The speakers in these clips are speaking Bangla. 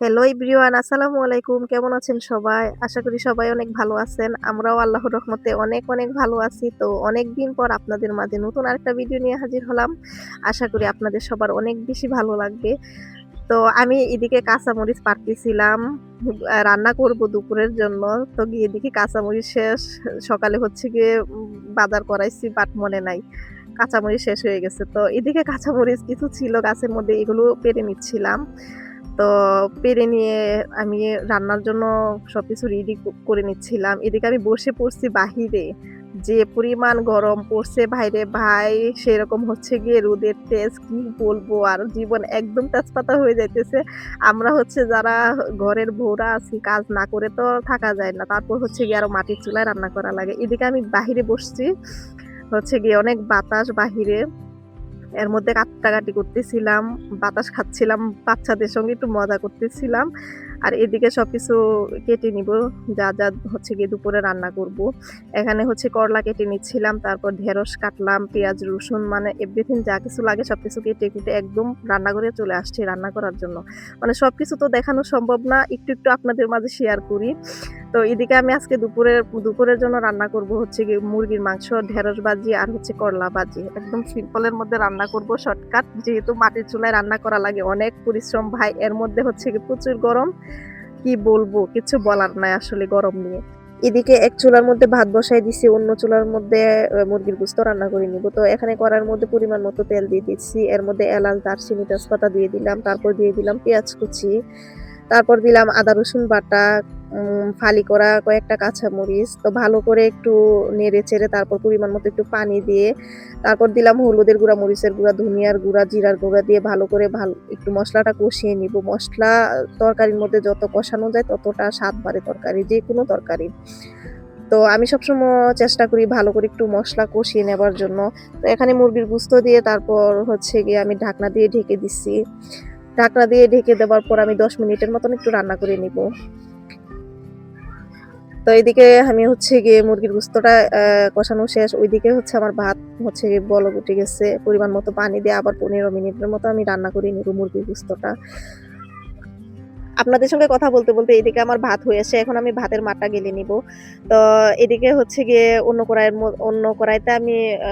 হ্যালো এভরিওয়ান, আসসালামু আলাইকুম। কেমন আছেন সবাই? আশা করি সবাই অনেক ভালো আছেন। আমরাও আল্লাহর রহমতে অনেক, অনেক ভালো আছি। তো অনেকদিন পর আপনাদের মাঝে নতুন আরেকটা ভিডিও নিয়ে হাজির হলাম। আশা করি আপনাদের সবার অনেক বেশি ভালো লাগবে। তো আমি এদিকে কাঁচামরিচ পাড়তেছিলাম। রান্না করব দুপুরের জন্য। তো গিয়ে দেখি কাঁচামরিচ শেষ। সকালে হচ্ছে গিয়ে বাজার করাইছি বাট মনে নাই। কাঁচামরিচ শেষ হয়ে গেছে। তো এদিকে কাঁচামরিচ কিছু ছিল গাছের মধ্যে, এগুলো পেড়ে নিচ্ছিলাম। তো পেড়ে নিয়ে আমি রান্নার জন্য সবকিছু রেডি করে নিচ্ছিলাম। এদিকে আমি বসে পড়ছি বাহিরে। যে পরিমাণ গরম পড়ছে ভাইরে ভাই, সেরকম হচ্ছে গিয়ে রোদের তেজ কি বলবো আর, জীবন একদম তেজপাতা হয়ে যাইতেছে। আমরা হচ্ছে যারা ঘরের বউরা আছি, কাজ না করে তো থাকা যায় না। তারপর হচ্ছে গিয়ে আরো মাটির চুলায় রান্না করা লাগে। এদিকে আমি বাহিরে বসছি। হচ্ছে গিয়ে অনেক বাতাস বাহিরে। এর মধ্যে কাটাকাটি করতেছিলাম, বাতাস খাচ্ছিলাম, বাচ্চাদের সঙ্গে একটু মজা করতেছিলাম। আর এদিকে সবকিছু কেটে নিব, যা হচ্ছে গিয়ে দুপুরে রান্না করব। এখানে হচ্ছে করলা কেটে নিচ্ছিলাম, তারপর ঢেঁড়স কাটলাম, পেঁয়াজ, রসুন মানে এভরিথিং যা কিছু লাগে সবকিছু কেটে একদম রান্নাঘরে চলে আসছি রান্না করার জন্য। মানে সবকিছু তো দেখানো সম্ভব না, একটু আপনাদের মাঝে শেয়ার করি। তো এদিকে আমি আজকে দুপুরের জন্য রান্না করব হচ্ছে গিয়ে মুরগির মাংস, ঢেঁড়স ভাজি আর হচ্ছে করলা ভাজি। একদম সিম্পলের মধ্যে রান্না করব, শর্টকাট। যেহেতু মাটির চুলায় রান্না করা লাগে, অনেক পরিশ্রম ভাই। এর মধ্যে হচ্ছে গিয়ে প্রচুর গরম। কি বলবো, কিছু বলার নাই আসলে গরম নিয়ে। এদিকে এক চুলার মধ্যে ভাত বসাই দিছি, অন্য চুলার মধ্যে মুরগির গোশত রান্না করে নিব। তো এখানে কড়াইয়ের মধ্যে পরিমাণ মতো তেল দিয়ে দিচ্ছি। এর মধ্যে এলাচ, দারচিনি, তেজপাতা দিয়ে দিলাম। তারপর দিয়ে দিলাম পেঁয়াজ কুচি। তারপর দিলাম আদা রসুন বাটা, ফালি করা কয়েকটা কাঁচামরিচ। তো ভালো করে একটু নেড়ে-চেড়ে তারপর পরিমাণ মতো একটু পানি দিয়ে, তারপর দিলাম হলুদের গুঁড়া, মরিচের গুঁড়া, ধনিয়ার গুঁড়া, জিরার গুঁড়া দিয়ে ভালো করে একটু মসলাটা কষিয়ে নিব। মসলা তরকারির মধ্যে যত কষানো যায় ততটা স্বাদ বাড়ে তরকারি, যেকোনো তরকারি। তো আমি সবসময় চেষ্টা করি ভালো করে একটু মসলা কষিয়ে নেবার জন্য। তো এখানে মুরগির গোশত দিয়ে তারপর হচ্ছে গিয়ে আমি ঢাকনা দিয়ে ঢেকে দিচ্ছি। ঢাকনা দিয়ে ঢেকে দেওয়ার পর আমি ১০ মিনিটের মতন একটু রান্না করে নিব। তো এদিকে আমি হচ্ছে গিয়ে মুরগির গোশতটা কষানো শেষ। ওইদিকে হচ্ছে আমার ভাত হচ্ছে গিয়ে বলক উঠে গেছে। পরিমাণ মতো পানি দিয়ে আবার ১৫ মিনিটের মতো আমি রান্না করে নিব মুরগির গোশতটা। আপনাদের সঙ্গে কথা বলতে এদিকে আমার ভাত হয়ে আসে। এখন আমি ভাতের মাড়টা গেলে নিব। তো এদিকে হচ্ছে গিয়ে অন্য কড়াইতে আমি আ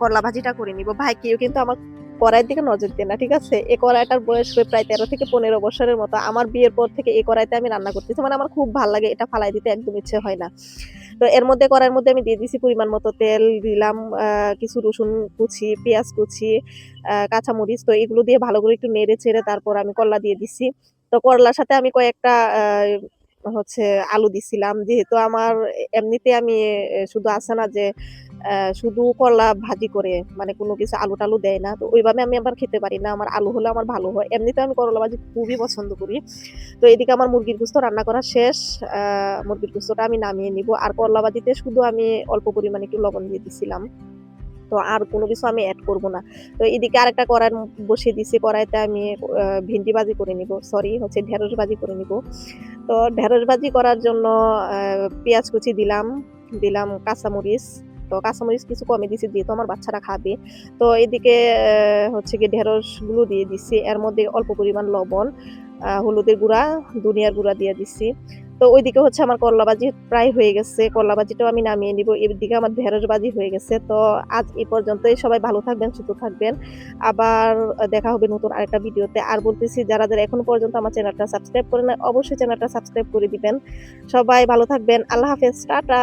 করলা ভাজিটা করে নিব। ভাই কেউ কিন্তু আমার কড়াইয়ের দিকে নজর দিয়ে না, ঠিক আছে? এই কড়াইটার বয়স প্রায় ১৩ থেকে ১৫ বছরের মতো। আমার বিয়ের পর থেকে এই কড়াইতে আমি রান্না করতেছি। মানে আমার খুব ভাল লাগে। এটা ফালায় দিতে একদম ইচ্ছে হয় না। তো এর মধ্যে কড়াইয়ের মধ্যে আমি দিয়ে দিছি পরিমাণ মতো তেল, দিলাম আ কিছু রসুন কুচি, পেঁয়াজ কুচি, কাঁচামরিচ। তো এগুলো দিয়ে ভালো করে একটু নেড়ে-চেড়ে তারপর আমি করলা দিয়ে দিছি। তো করলার সাথে আমি কয়েকটা হচ্ছে আলু দিছিলাম। যেহেতু আমার এমনিতে আমি শুধু আছে না যে শুধু করলা ভাজি করে, মানে কোনো কিছু আলু-টালু দেয় না। তো ওইভাবে আমি আবার খেতে পারি না। আমার আলু হলে আমার ভালো হয়। এমনিতেও আমি করলা ভাজি খুবই পছন্দ করি। তো এদিকে আমার মুরগির গোশত রান্না করা শেষ। আ মুরগির গোশতটা আমি নামিয়ে নিব। আর করলা ভাজিতে শুধু আমি অল্প পরিমাণে একটু লবণ দিয়ে দিছিলাম। তো আর কোনো কিছু আমি এড করব না। তো এদিকে আরেকটা কড়াই বসিয়ে দিছি। কড়াইতে আমি ভেন্ডি ভাজি করে নিব। সরি হচ্ছে ঢেঁড়স ভাজি করে নিব। তো ঢেঁড়স ভাজি করার জন্য আ পেঁয়াজ কুচি দিলাম কাঁচামরিচ। তো কাঁচামরিচ কিছু কমই দিছি যেহেতু আমার বাচ্চারা খাবে। তো এদিকে হচ্ছে গিয়ে ঢেঁড়সগুলো দিয়ে দিছি। এর মধ্যে অল্প পরিমাণ লবণ, হলুদের গুঁড়া, ধনিয়ার গুঁড়া দিয়ে দিছি। তো ওইদিকে হচ্ছে আমার করলা ভাজি প্রায় হয়ে গেছে। করলা ভাজিটাও আমি নামিয়ে নিব। এদিকে আমার ঢেঁড়স ভাজি হয়ে গেছে। তো আজ এই পর্যন্তই। সবাই ভালো থাকবেন, সুস্থ থাকবেন। আবার দেখা হবে নতুন আরেকটা ভিডিওতে। আর বলতেছি যারা এখনো পর্যন্ত আমার চ্যানেলটা সাবস্ক্রাইব করে নাই, অবশ্যই চ্যানেলটা সাবস্ক্রাইব করে দিবেন। সবাই ভালো থাকবেন। আল্লাহ হাফেজ। টাটা।